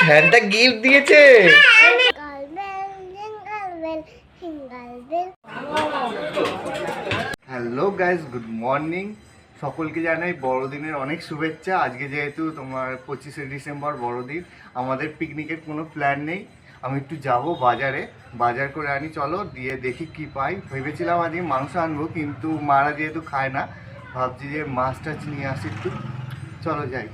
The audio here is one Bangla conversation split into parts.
সান্টা গিফট দিয়েছে। Hello guys, good morning. সকলকে জানাই বড়দিনের অনেক শুভেচ্ছা। আজকে যেহেতু তোমার 25শে ডিসেম্বর বড়দিন, আমাদের পিকনিকের কোনো প্ল্যান নেই। আমি একটু যাব বাজারে, বাজার করে আনি, চলো দিয়ে দেখি কি পাই। ভেবেছিলাম আজকে মাংস আনবো, কিন্তু মারা যেহেতু খায় না, ভাবছি যে মাছ টাছ নিয়ে আসি একটু। চলো যাই।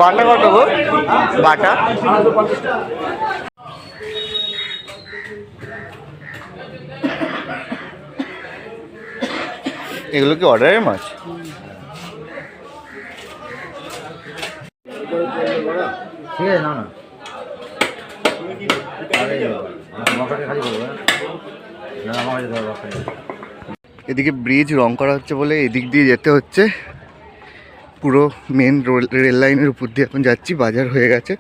বাটা কত গো? বাটা এগুলো কি অর্ডারের মাছ? ঠিক আছে, না না এদিকে ব্রিজ রং করা হচ্ছে বলে এদিক দিয়ে যেতে হচ্ছে। পুরো মেন রেল লাইনের উপর দিয়ে এখন যাচ্ছি। বাজার হয়ে গেছে,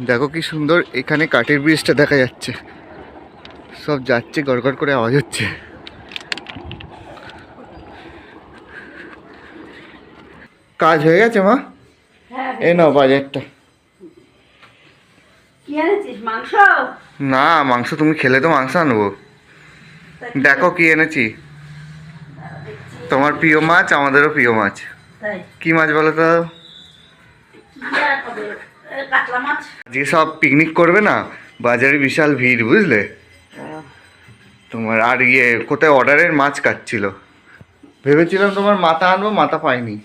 দেখো কি সুন্দর। এখানে কাঠের ব্রিজটা দেখা যাচ্ছে, সব যাচ্ছে, গড়গড় করে আওয়াজ হচ্ছে। কাজ হয়ে গেছে মা? এ নাও বাজারটা। না, মাংস তুমি খেলে তো মাংস আনবো। দেখো কি এনেছি। তোমার প্রিয় মাছ, আমাদেরও প্রিয় মাছ। কি মাছ বলো তো? যে সব পিকনিক করবে না, বাজারে বিশাল ভিড়, বুঝলে তোমার। আর কোথায় অর্ডারের মাছ কাটছিল। ভেবেছিলাম তোমার মাথা আনবো, মাথা পাইনি।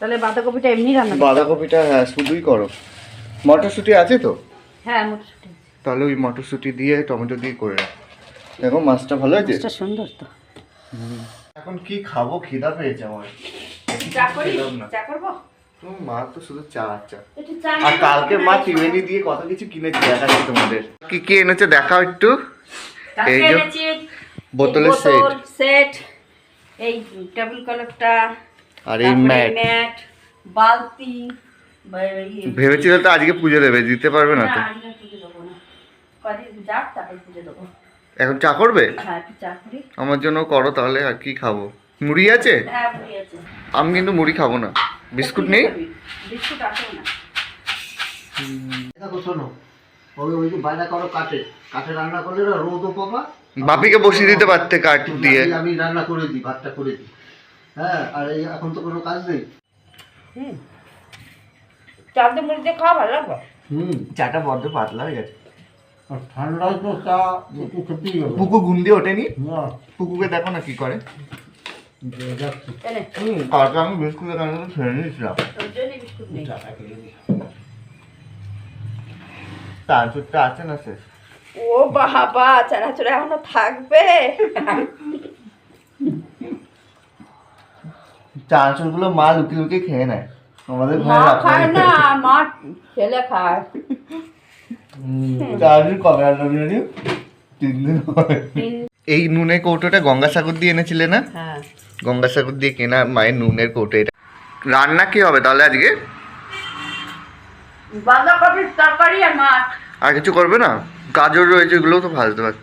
তাহলে বাঁধাকপিটা এমনি রান্না, বাঁধাকপিটা হ্যাঁ শুধুই করো। মটরশুঁটি আছে তো? হ্যাঁ মটরশুঁটি। তাহলে ওই মটরশুঁটি দিয়ে টমেটো দিয়ে করে রাখ। দেখো মাছটা ভালো আছে, মাছটা সুন্দর তো। এখন কি খাবো, খিদা পেয়েছে আমার। চা করি, চা করব। মা তো শুধু চা চা। আর কালকে মা টিভেনি দিয়ে কত কিছু কিনেছে, দেখাচ্ছি তোমাদের। কি কি এনেছে দেখাও একটু। এই যে বোতলের সেট, এই টেবিল ক্লথটা, আর এই ম্যাট, বালতি। ভেবেছিল তো আজকে পুজো দেবে, দিতে পারবে না তো। এখন চা করবে? আমার জন্য করো তাহলে। আর কি খাবো? মুড়ি আছে? আমি কিন্তু মুড়ি খাবো না। বিস্কুট নেই? বিস্কুট আছে না। দেখো শোনো, ওই যে বাইরে করো কাঠে রান্না করলে না রোদও পাবা। বাপিকে বসিয়ে দিতে পারতে কাঠ দিয়ে। আমি রান্না করে দিই, ভাতটা করে দিই। হ্যাঁ, আর এই এখন তো কোনো কাজ নেই। চা দিয়ে মুড়ি দিয়ে খাওয়া ভালো লাগবে। চাটা বড্ড পাতলা হয়ে গেছে। আর ঠান্ডায় তো চা একটু খেতেই হবে। পুকু গুন্দি ওঠেনি? পুকুকে দেখো না কি করে। কালকে আমি বিস্কুটের কারণে ছেড়ে নিয়েছিলাম। চানাচুরটা আছে না শেষ? ও বাবা, চানাচুর এখনো থাকবে? চানাচুরগুলো মা লুকিয়ে লুকিয়ে খেয়ে নেয়, আমাদের মা খায় না, মা ছেলে খায়। চানাচুর কবে আনলো? 3 দিন হয়। এই নুনের কৌটোটা গঙ্গাসাগর দিয়ে এনেছিলে না? হ্যাঁ, গঙ্গাসাগর দিয়ে কেনা মায়ের নুনের কৌটো। এটা রান্না কি হবে তাহলে আজকে? বাঁধাকপির তরকারি আর মাছ। আর কিছু করবে না? গাজর রয়েছে, এগুলো তো ভাজতে পারত।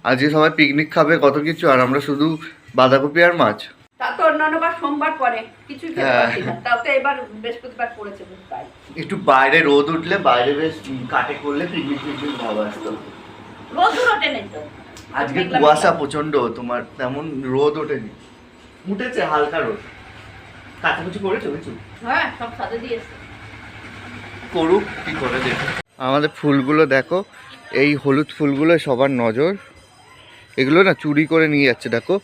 আজকে সবাই পিকনিক খাবে, কত কিছু, আর আমরা শুধু বাঁধাকপি আর মাছ। তা তো অন্যান্য বার সোমবার পরে কিছু খেতে পারছি না, তাও তো এবার বৃহস্পতিবার পড়েছে। একটু বাইরে রোদ উঠলে, বাইরে বেশ কাটে করলে পিকনিক পিকনিক ভাব আসতো। রোদ ওঠে নেই তো আজকে কুয়াশা প্রচন্ড, তোমার তেমন রোদ ওঠেনি। উঠেছে হালকা রোদ। কাচাকুচি করেছো কিছু? হ্যাঁ, সব সাজে দিয়েছে। করুক, কি করে দেখো। আমাদের ফুলগুলো দেখো, এই হলুদ ফুলগুলো সবার নজর। এগুলো না চুরি করে নিয়ে যাচ্ছে। দেখো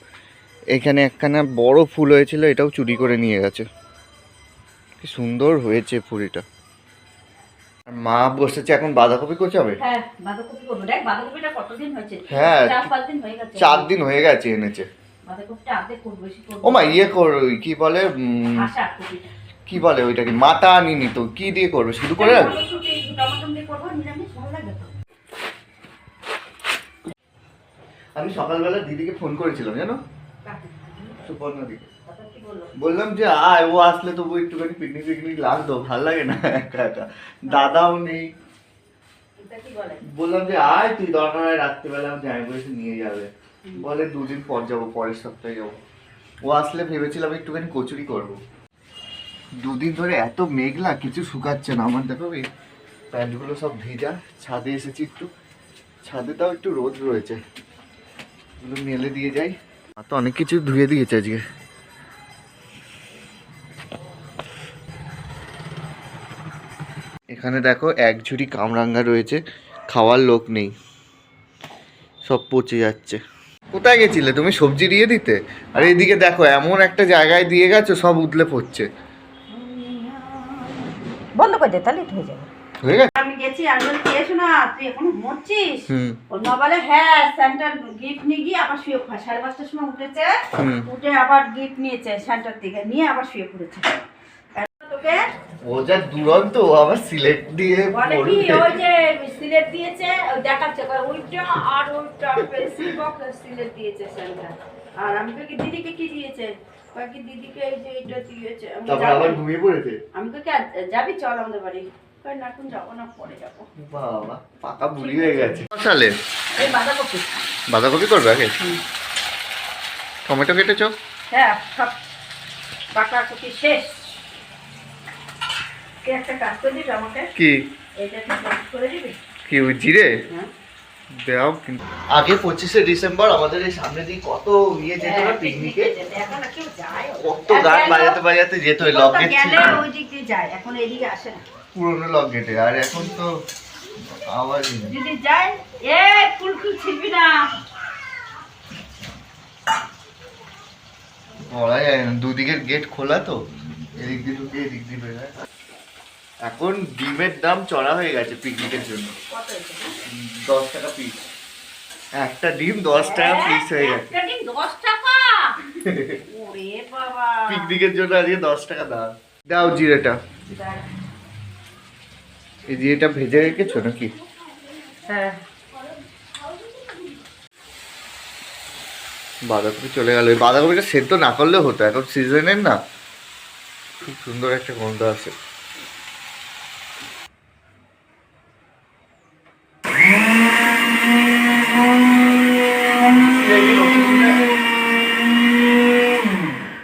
এখানে একখানা বড় ফুল হয়েছিল, এটাও চুরি করে নিয়ে গেছে। কি সুন্দর হয়েছে ফুলটা। মা বসেছে এখন বাঁধাকপি কোচাবে। হ্যাঁ, বাঁধাকপি করব। দেখ বাঁধাকপিটা কতদিন হয়েছে? হ্যাঁ, 4-5 দিন হয়ে গেছে। 4 দিন হয়ে গেছে এনেছে। বাঁধাকপিটা আদে করব, বেশি করব। ও মা কি বলে, আশা কপি। কি বলে ওইটাকে, মাথা আনিনি তো। কি দিয়ে করবে? শুধু করে টমেটো দিয়ে করব, নিরামিষ ভালো লাগে তো। আমি সকালবেলা দিদিকে ফোন করেছিলাম জানো, সুপর্ণা দিকে। বললাম যে আয়, ও আসলে তবু একটুখানি পিকনিক পিকনিক লাগতো, ভাল লাগে না একা একা, দাদাও নেই। বললাম যে আয় তুই, দরকার হয় রাত্রিবেলা যাই বলেছে নিয়ে যাবে। বলে 2 দিন পর যাবো, পরের সপ্তাহে যাবো। ও আসলে ভেবেছিলাম একটুখানি কচুরি করবো। 2 দিন ধরে এত মেঘলা, কিছু শুকাচ্ছে না আমার। দেখো এই প্যান্টগুলো সব ভেজা, ছাদে এসেছি একটু, ছাদে তাও একটু রোদ রয়েছে, এগুলো মেলে দিয়ে যাই। আর তো অনেক কিছু ধুয়ে দিয়েছে আজকে। এখানে দেখো 1 ঝুড়ি কামরাঙ্গা রয়েছে, খাওয়ার লোক নেই, সব পচে যাচ্ছে। কোথায় গেছিলে তুমি সবজি দিয়ে দিতে? আর এদিকে দেখো এমন একটা জায়গায় দিয়ে গেছো, সব উতলে পড়ছে। বন্ধ করে দে, তাহলে হয়ে যাবে। হয়ে গেছে? আমি গেছি, আমি বলি কে শোনা তুই এখনো মরছিস? হুম। ওর মা বলে হ্যাঁ, সেন্টার গিফট নিয়ে গিয়ে আবার শুয়ে 5:30টার সময় উঠেছে, উঠে আবার গিফট নিয়েছে সেন্টার থেকে, নিয়ে আবার শুয়ে পড়েছে। তোকে ও যা দুরন্ত, ও আবার সিলেট দিয়ে বলে কি, পড়বে। ওই যে সিলেট দিয়েছে, ওই দেখাচ্ছে ওইটা আর ওইটা পেন্সিল বক্স সিলেট দিয়েছে সেন্টার। আর আমি কি দিদিকে কি দিয়েছে? কি দিদিকে এই যে এটা দিয়েছে। তারপর আবার ঘুমিয়ে পড়েছে। আমি কি যাবি চল আমাদের বাড়ি? না এখন যাবো না, পরে যাবো। বাবা পাকা বুড়ি হয়ে গেছে। সালে এই বাঁধাকপি। বাঁধাকপি করবে আগে? টমেটো কেটেছো? হ্যাঁ, সব বাঁধাকপি শেষ। কে একটা কাজ করে দিবি আমাকে? কি? এইটা ঠিক করে দিবি? কি ওই জিরে হ্যাঁ। দেও কিন্তু। আগে 25শে ডিসেম্বর আমাদের এই সামনে দিয়ে কত ইয়ে যেত না পিকনিকে, এখন আর কেউ যায়? কত গান বাজাতে বাজাতে যেত। ওই লক গেট ছিল, গেলে ওই দিক দিয়ে যায়, এখন এদিকে আসে না। পুরোনো লক গেটে। আর এখন তো আওয়াজই নেই। যদি যায়, এ ফুল ছিলবি না। বলা যায় না, দুদিকের গেট খোলা তো, এদিক দিয়ে ঢুকে এদিক দিয়ে বেরোয়। এখন ডিমের দাম চড়া হয়ে গেছে পিকনিকের জন্য। কত হয়েছে? 10 টাকা পিস। একটা ডিম 10 টাকা পিস হয়ে গেছে। একটা ডিম 10 টাকা? ওরে বাবা। পিকনিকের জন্য আজকে 10 টাকা দাম। দাও জিরেটা। এই জিরেটা ভেজে রেখেছো নাকি? হ্যাঁ। বাঁধাকপি চলে গেল। এই বাঁধাকপিটা সেদ্ধ না করলেও হতো, এখন সিজনের না, খুব সুন্দর একটা গন্ধ আছে।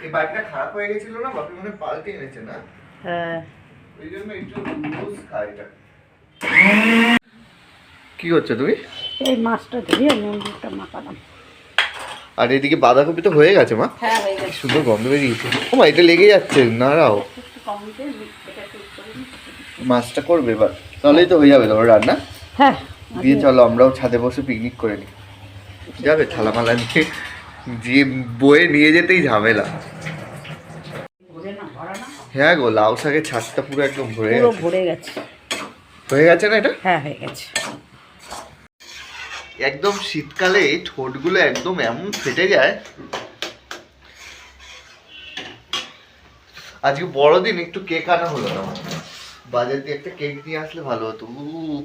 এই বাইকটা খারাপ হয়ে গেছিল না, বাপি মনে হয় পাল্টে এনেছে না? হ্যাঁ। ওই জন্য একটু লুজ খায় এটা। কি করছো তুমি? এই মাছটা ধুয়ে নুনটা মাখালাম। আর এদিকে বাঁধাকপি তো হয়ে গেছে মা। হ্যাঁ, হয়ে গেছে। সুন্দর গন্ধ বেরিয়েছে। ও মা, এটা লেগে যাচ্ছে, নাড়াও। একটু কম দিয়ে এটা একটু করে নিই। মাছটা করবে এবার, তাহলেই তো হয়ে যাবে তোমার রান্না। হ্যাঁ। দিয়ে চলো আমরাও ছাদে বসে পিকনিক করে নিই। যাবে থালা মালা নিয়ে, যে বয়ে নিয়ে যেতেই ঝামেলা। ভরে না, ভরা না। হ্যাঁ গো, লাউ শাকের ছাদটা পুরো একদম ভরে পুরো গেছে। ভরে গেছে। হয়ে গেছে না এটা? হ্যাঁ, হয়ে গেছে। একদম শীতকালে ঠোঁটগুলো একদম এমন ফেটে যায়। আজকে বড়দিন, একটু কেক আনা হলো না, বাজার দিয়ে একটা কেক নিয়ে আসলে ভালো হতো।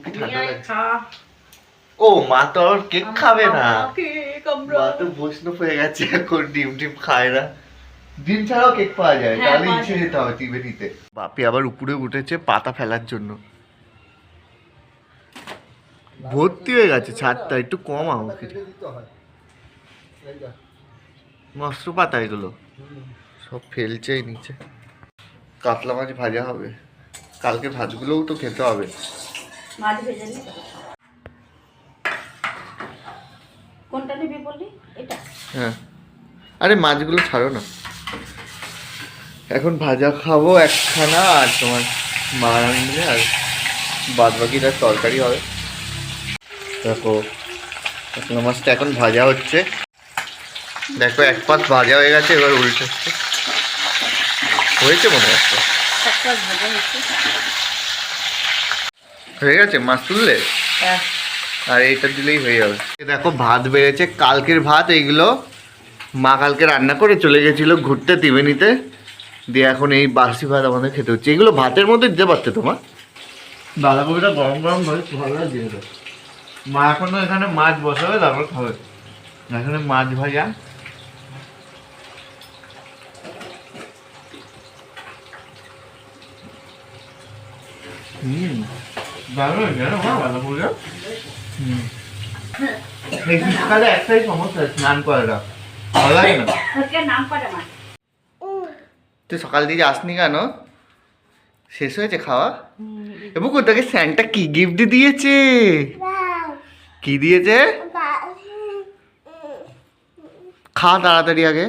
কি ঠান্ডা লাগছে। ও মা তো আর কেক খাবে না, মা তো বৈষ্ণব হয়ে গেছে এখন, ডিম টিম খায় না। ডিম ছাড়াও কেক পাওয়া যায়, হ্যাঁ, তাহলে পাওয়া ইচ্ছে যেতে হবে টিভে নিতে। বাপি আবার উপরে উঠেছে পাতা ফেলার জন্য, ভর্তি হয়ে গেছে ছাদটা, একটু কমাও। মস্ত পাতা এগুলো, সব ফেলছেই নিচে। কাতলা মাছ ভাজা হবে, কালকে ভাতগুলোও তো খেতে হবে। মাছ ভেজে নি। কোনটা নিবি বললি? এটা? হ্যাঁ, আরে মাছগুলো ছাড়ো না, এখন ভাজা খাবো একখানা, আর তোমার মা আমি মিলে, আর বাদ বাকিটা তরকারি হবে। দেখো কাতলা মাছটা এখন ভাজা হচ্ছে, দেখো এক পাশ ভাজা হয়ে গেছে, এবার উল্টে হয়েছে মনে হচ্ছে। একটা ভাজা হচ্ছে। হয়ে গেছে, মাছ তুললে হ্যাঁ। আর এইটা দিলেই হয়ে যাবে। দেখো ভাত বেড়েছে, কালকের ভাত এইগুলো, মা কালকে রান্না করে চলে গেছিলো ঘুরতে ত্রিবেণীতে, দিয়ে এখন এই বাসি ভাত আমাদের খেতে হচ্ছে। এগুলো ভাতের মধ্যে দিতে পারতে তোমার, বাঁধাকপিটা গরম গরম ধরে ভালো দিয়ে দেবে। মা এখনো এখানে মাছ বসাবে, তারপর খাবে। এখানে মাছ ভাজা, দারুণ হয়েছে না মা বাঁধাকপিটা? এই শীতকালে একটাই সমস্যা, স্নান করাটা ভালো লাগে না। নাম করে আমার তুই সকাল দিয়ে আসনি কেন? শেষ হয়েছে খাওয়া? এবং তোকে স্যান্টা কি গিফট দিয়েছে? কি দিয়েছে? খা তাড়াতাড়ি, আগে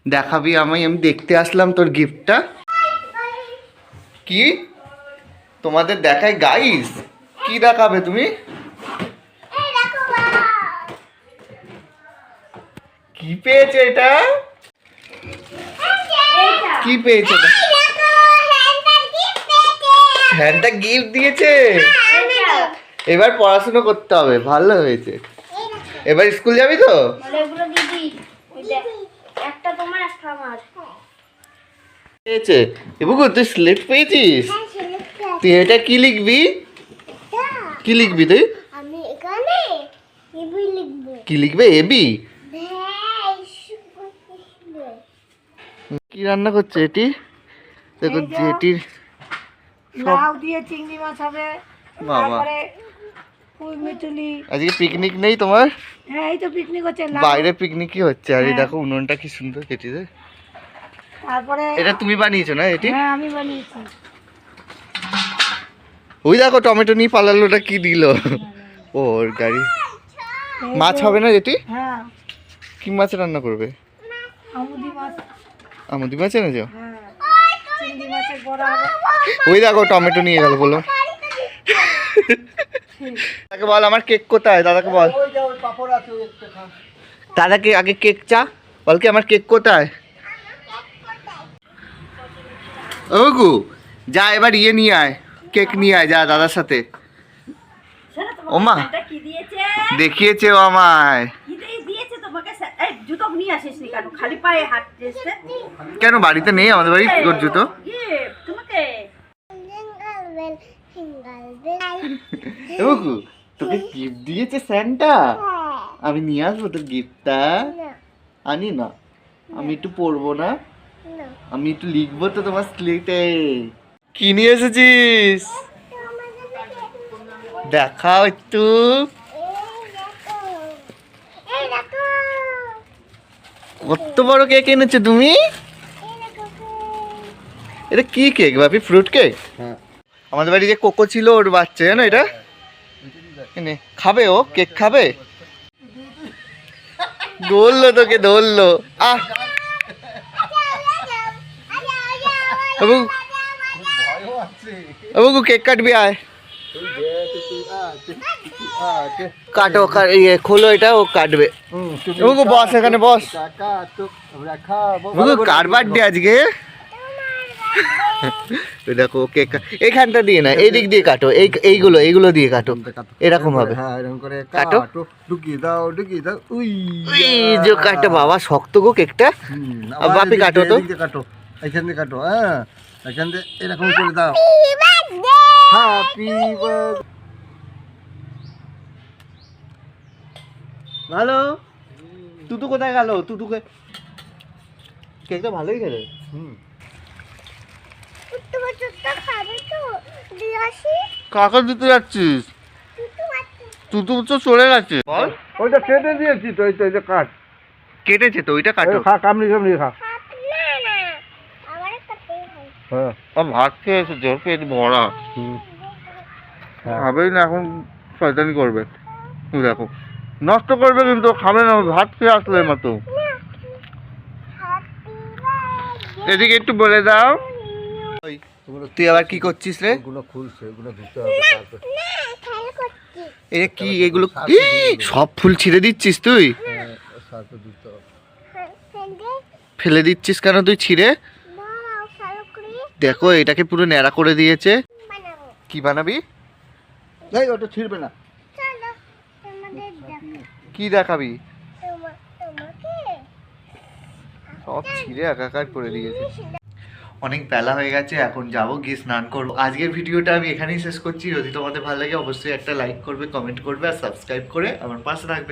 দেখাবি আমায়, আমি দেখতে আসলাম তোর গিফটটা। কি তোমাদের দেখায় গাইস? কি দেখাবে তুমি? কি পেয়েছে এটা? কি পেয়েছে? হ্যান্ডটা গিফট দিয়েছে। এবার পড়াশোনা করতে হবে, ভালো হয়েছে। এবার স্কুল যাবি তো? পেয়েছে এবু, তুই স্লেট পেয়েছিস? তুই এটা কি লিখবি? কি লিখবি তুই? আমি এখানে এবি লিখব। কি লিখবে? এবি? কি রান্না করছে এটি? দেখো যেটির লাউ দিয়ে চিংড়ি মাছ হবে, বাবা তারপরে ফুল মিটুলি। আজকে পিকনিক নেই তোমার? হ্যাঁ এই তো পিকনিক হচ্ছে, বাইরে পিকনিকই হচ্ছে। আর এই দেখো উনুনটা কি সুন্দর কেটেছে। তারপরে এটা তুমি বানিয়েছো না এটি? হ্যাঁ আমি বানিয়েছি। ওই দেখো টমেটো নিয়ে পালালো, ওটা কি দিল? ওর গাড়ি। মাছ হবে না যেটি? হ্যাঁ কি মাছ রান্না করবে? আমুদি মাছ। আমুদি মাছ এনেছো? হ্যাঁ চিংড়ি মাছের বড়া হবে। ওই দেখো টমেটো নিয়ে গেল, বলো দাদাকে বল আমার কেক কোথায়, দাদাকে বল। ওই যে ওই পাপড় আছে, ওই একটা খা। দাদাকে আগে কেক চা, বল কি আমার কেক কোথায়? ও গু যা এবার ইয়ে নিয়ে আয়, কেক নিয়ে আয়, যা দাদার সাথে। শোনো, তোমাকে ওমা। স্যান্টা কি দিয়েছে? দেখিয়েছে ও আমায়। কি দিয়েছে তোমাকে? এই জুতো নিয়ে আসিস নি কেন? খালি পায়ে হাঁটতে এসছে। কেন বাড়িতে নেই আমাদের বাড়ি তোর জুতো? তোমাকে সিঙ্গেল বেল সিঙ্গেল বেল। ও গু তোকে গিফট দিয়েছে স্যান্টা? আমি নিয়ে আসবো তোর গিফটটা? আনি না, আমি একটু পড়বো না, আমি একটু লিখবো তো তোমার স্লেটে। কি নিয়ে এসেছিস দেখাও একটু। এই দেখো কত বড় কেক এনেছো তুমি? এটা কি কেক বাপি? Fruit cake? হ্যাঁ। আমাদের বাড়ি যে কোকো ছিল ওর বাচ্চা, জানো এটা? এনে খাবে, ও কেক খাবে। ধরলো তোকে, ধরলো। আহ বাবু, ভয়ও আছে। বাবু কেক কাটবি, আয় তুই দে তুই কাটো, ইয়ে খোলো এটা, ও কাটবে। বাবু বস, এখানে বস। কাকা তো রাখা বাবু কার বার্থডে আজকে? ওই দেখো কেক, এইখানটা দিয়ে না, এই দিক দিয়ে কাটো, এইগুলো দিয়ে কাটো, এরকম হবে। হ্যাঁ এরকম করে কাটো। কাটো, ঢুকিয়ে দাও উই এই যে কাটো, বাবা শক্ত গো কেকটা। আর বাপি কাটো তো। কাটো, এখান দিয়ে কাটো, হ্যাঁ এখান দিয়ে এরকম করে দাও। Happy birthday. ভালো। তুতু কোথায় গেল? তুতুকে কেকটা ভালোই খেলে। তুমি চুটটা খাবে তো দিয়াসি কাকা দিতে যাচ্ছিস? তুতু তো চলে গেছে। বল ওইটা কেটে দিয়েছি তো, এই তো এই যে কাট কেটেছে তো, ওইটা কাটো। খা, কামড়ি খা। না না আমারে কাটতে হয়। হ্যাঁ ও ভাত খেয়েছে, জোর পেট ভরা, খাবেই না এখন, শয়তানি করবে। তুই দেখো নষ্ট করবে কিন্তু, খাবে না, ভাত খেয়ে আসলো এই মতো। Happy birthday. এদিকে একটু বলে দাও। তুই আবার কি করছিস রে? ওগুলো খুলছে, ওগুলো ধুতে হবে তারপর। না খেলা করছি। এ কি এগুলো? সব ফুল ছিঁড়ে দিচ্ছিস তুই? হ্যাঁ সাথে ধুতে হবে। ফেলে ফেলে দিচ্ছিস কেন তুই ছিঁড়ে? দাও খেলা করি দেখো এটাকে পুরো ন্যাড়া করে দিয়েছে। বানাবো। কি বানাবি? এই ওটা ছিড়বে না। চলো তোমাদের দেখো। কি দেখাবি? তোমাকে সব ছিঁড়ে একাকার করে দিয়েছে। অনেক বেলা হয়ে গেছে, এখন যাবো গিয়ে স্নান করবো। আজকের ভিডিওটা আমি এখানেই শেষ করছি। যদি তোমাদের ভালো লাগে অবশ্যই একটা লাইক করবে, কমেন্ট করবে আর সাবস্ক্রাইব করে আমার পাশে থাকবে।